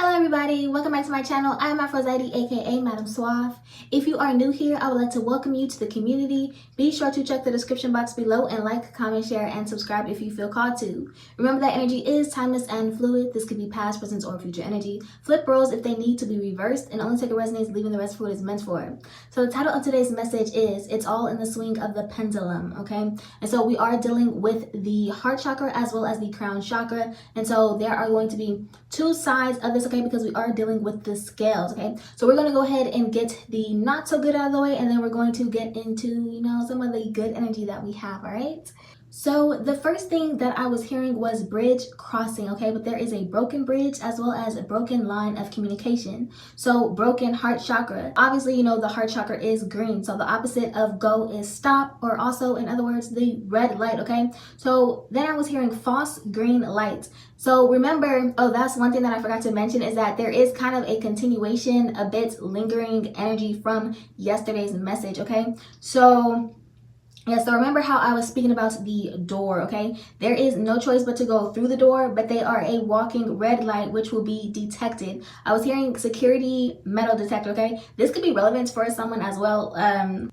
Hello everybody, welcome back to my channel. I am Aphrodite, aka Madam Suave. If you are new here, I would like to welcome you to the community. Be sure to check the description box below and like, comment, share, and subscribe if you feel called to. Remember that energy is timeless and fluid. This could be past, present, or future energy. Flip roles if they need to be reversed, and only take a resonates, leaving the rest for what it's meant for. So the title of today's message is It's All in the Swing of the Pendulum, okay? And so we are dealing with the heart chakra as well as the crown chakra. And so there are going to be two sides of this, okay, because we are dealing with the scales, okay? So we're going to go ahead and get the not so good out of the way, and then we're going to get into, some of the good energy that we have, all right? So the first thing that I was hearing was bridge crossing, okay? But there is a broken bridge as well as a broken line of communication. So broken heart chakra. Obviously, the heart chakra is green. So the opposite of go is stop, or also, in other words, the red light, okay? So then I was hearing false green light. So remember, that's one thing that I forgot to mention, is that there is kind of a continuation, a bit lingering energy from yesterday's message, okay? So remember how I was speaking about the door, okay? There is no choice but to go through the door, but they are a walking red light, which will be detected. I was hearing security metal detector, okay? This could be relevant for someone as well.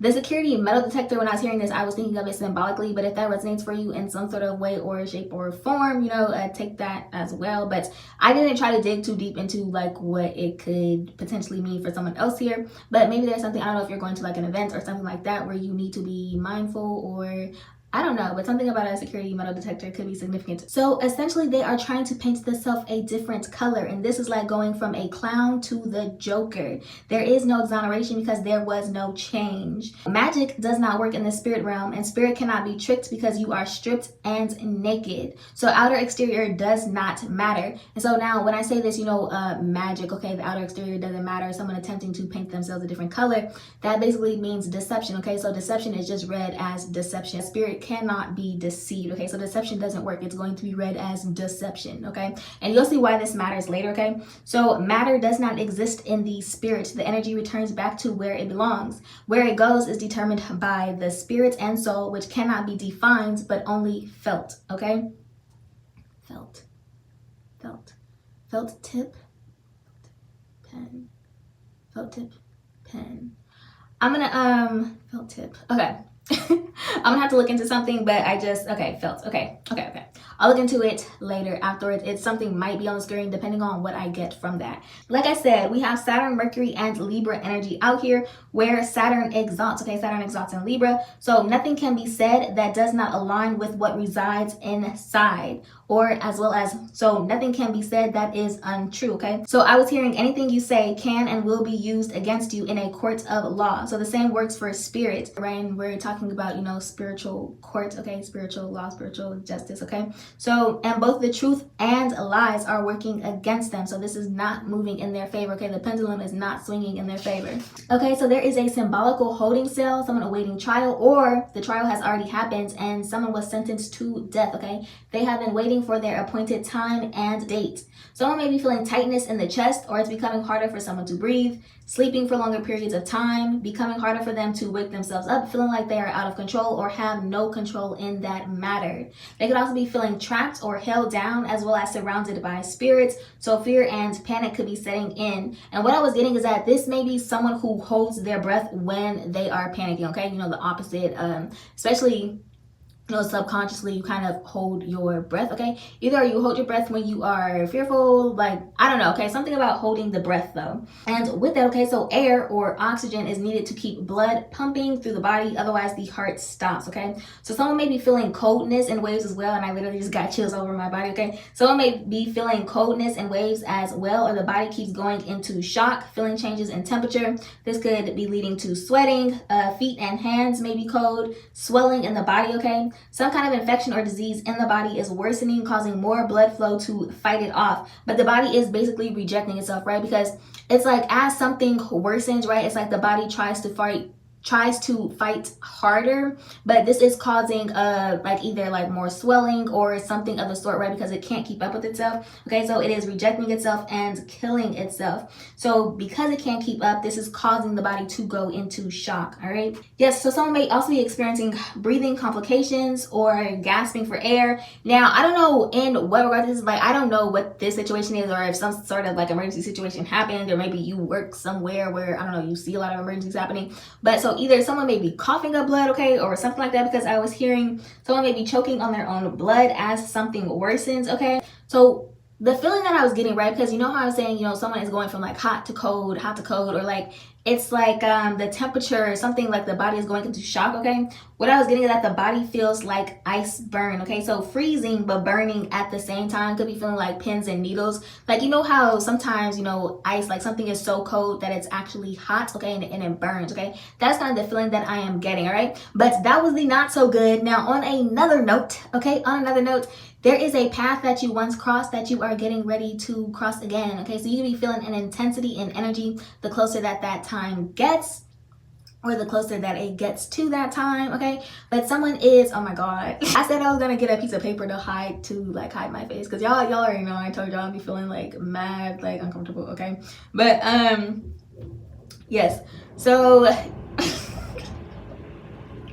The security metal detector, when I was hearing this, I was thinking of it symbolically, but if that resonates for you in some sort of way or shape or form, take that as well. But I didn't try to dig too deep into like what it could potentially mean for someone else here, but maybe there's something, I don't know if you're going to like an event or something like that where you need to be mindful, or I don't know, but something about a security metal detector could be significant. So essentially they are trying to paint themselves a different color, and this is like going from a clown to the Joker. There is no exoneration because there was no change. Magic does not work in the spirit realm, and spirit cannot be tricked because you are stripped and naked. So outer exterior does not matter. And so now when I say this, magic, okay, the outer exterior doesn't matter, someone attempting to paint themselves a different color, that basically means deception, okay? So deception is just read as deception. Spirit cannot be deceived, okay? So deception doesn't work. It's going to be read as deception, okay? And you'll see why this matters later, okay? So matter does not exist in the spirit. The energy returns back to where it belongs. Where it goes is determined by the spirit and soul, which cannot be defined but only felt, okay? Felt tip, pen, felt tip, pen. I'm gonna felt tip, okay. I'm gonna have to look into something, but felt, okay. I'll look into it later afterwards. It's something might be on the screen depending on what I get from that. Like I said, we have Saturn, Mercury, and Libra energy out here, where Saturn exalts, okay? Saturn exalts in Libra. So nothing can be said that does not align with what resides inside, or so nothing can be said that is untrue, okay? So I was hearing anything you say can and will be used against you in a court of law. So the same works for spirit, right? And we're talking about, spiritual court, okay? Spiritual law, spiritual justice, okay? So, and both the truth and lies are working against them. So this is not moving in their favor, okay? The pendulum is not swinging in their favor. Okay, so there is a symbolical holding cell, someone awaiting trial, or the trial has already happened and someone was sentenced to death, okay? They have been waiting for their appointed time and date. Someone may be feeling tightness in the chest, or it's becoming harder for someone to breathe, sleeping for longer periods of time, becoming harder for them to wake themselves up, feeling like they are out of control or have no control in that matter. They could also be feeling trapped or held down, as well as surrounded by spirits. So fear and panic could be setting in. And what I was getting is that this may be someone who holds their breath when they are panicking, okay? The opposite, especially subconsciously you kind of hold your breath, okay? Either you hold your breath when you are fearful, like, I don't know, okay? Something about holding the breath though. And with that, okay, so air or oxygen is needed to keep blood pumping through the body, otherwise the heart stops, okay? So someone may be feeling coldness in waves as well, and I literally just got chills over my body, okay? Someone may be feeling coldness in waves as well, or the body keeps going into shock, feeling changes in temperature. This could be leading to sweating, feet and hands may be cold, swelling in the body, okay? Some kind of infection or disease in the body is worsening, causing more blood flow to fight it off. But the body is basically rejecting itself, right? Because it's like as something worsens, right? It's like the body tries tries to fight harder, but this is causing like either like more swelling or something of the sort, right? Because it can't keep up with itself. Okay, so it is rejecting itself and killing itself. So because it can't keep up, this is causing the body to go into shock. All right, yes, so someone may also be experiencing breathing complications or gasping for air. Now I don't know in what regard this is, like I don't know what this situation is, or if some sort of like emergency situation happened, or maybe you work somewhere where I don't know, you see a lot of emergencies happening. But so either someone may be coughing up blood, okay, or something like that, because I was hearing someone may be choking on their own blood as something worsens, okay? So the feeling that I was getting, right, because you know how I was saying, you know, someone is going from like hot to cold, or like it's like the temperature or something, like the body is going into shock, okay? What I was getting is that the body feels like ice burn, okay? So freezing but burning at the same time. Could be feeling like pins and needles. Like, you know how sometimes, you know, ice, like something is so cold that it's actually hot, okay? And it burns, okay? That's kind of the feeling that I am getting, all right? But that was the not so good. Now, on another note, okay? On another note, there is a path that you once crossed that you are getting ready to cross again, okay? So you can be feeling an intensity and energy the closer that time gets, or the closer that it gets to that time, okay? But someone is, oh my God. I said I was gonna get a piece of paper to hide my face, because y'all already know I told y'all I'd be feeling like mad, like uncomfortable, okay? But yes, so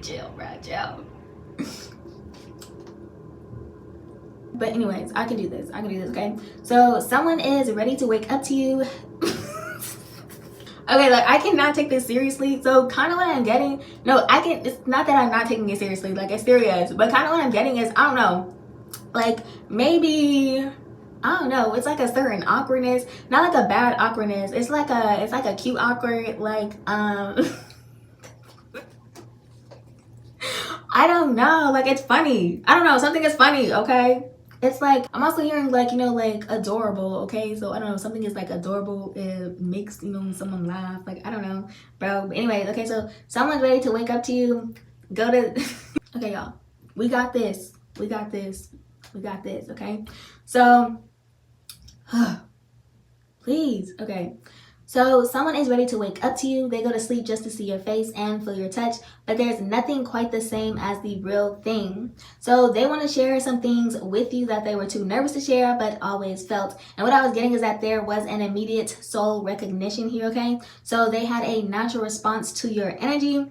chill, bro, chill. But anyways, I can do this, okay? So someone is ready to wake up to you. Okay, like I cannot take this seriously. So kind of what I'm getting, no, it's not that I'm not taking it seriously, like it's serious, but kind of what I'm getting is, I don't know, like maybe, I don't know, it's like a certain awkwardness, not like a bad awkwardness, it's like a cute awkward, like I don't know, like it's funny, I don't know, something is funny, okay? It's like, I'm also hearing like, you know, like adorable, okay? So I don't know, something is like adorable, it makes, you know, someone laugh, like I don't know, bro. But anyways, okay, so someone's ready to wake up to you, go to, okay, y'all, we got this, okay? So, please, okay. So someone is ready to wake up to you. They go to sleep just to see your face and feel your touch, but there's nothing quite the same as the real thing. So they want to share some things with you that they were too nervous to share, but always felt. And what I was getting is that there was an immediate soul recognition here, okay? So they had a natural response to your energy.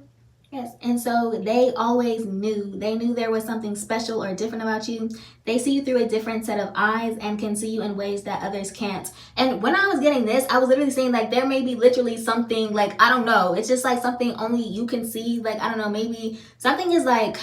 Yes, and so they always knew. They knew there was something special or different about you. They see you through a different set of eyes and can see you in ways that others can't. And when I was getting this, I was literally saying like there may be literally something, like, I don't know. It's just like something only you can see. Like, I don't know, maybe something is like,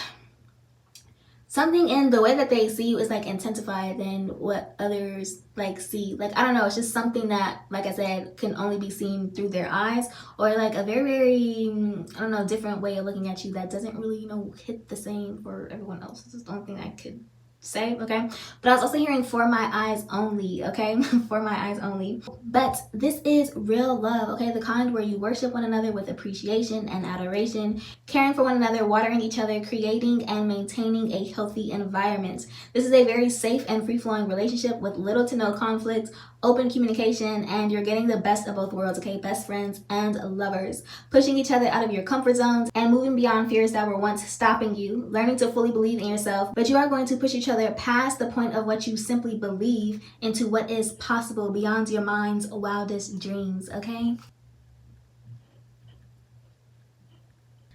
something in the way that they see you is like intensified than what others like see. Like, I don't know, it's just something that, like I said, can only be seen through their eyes, or like a very, very, I don't know, different way of looking at you that doesn't really, you know, hit the same for everyone else. This is the only thing I could say, okay? But I was also hearing for my eyes only, okay? For my eyes only. But this is real love, okay? The kind where you worship one another with appreciation and adoration, caring for one another, watering each other, creating and maintaining a healthy environment. This is a very safe and free-flowing relationship with little to no conflict, open communication, and you're getting the best of both worlds, okay? Best friends and lovers, pushing each other out of your comfort zones and moving beyond fears that were once stopping you, learning to fully believe in yourself, but you are going to push each other past the point of what you simply believe into what is possible beyond your mind's wildest dreams, okay?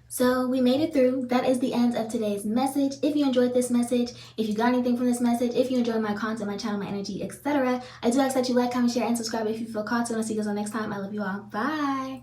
So we made it through. That is the end of today's message. If you enjoyed this message, if you got anything from this message, if you enjoy my content, my channel, my energy, etc., I do ask that you like, comment, share, and subscribe if you feel called to. And I'll see you guys on next time. I love you all. Bye.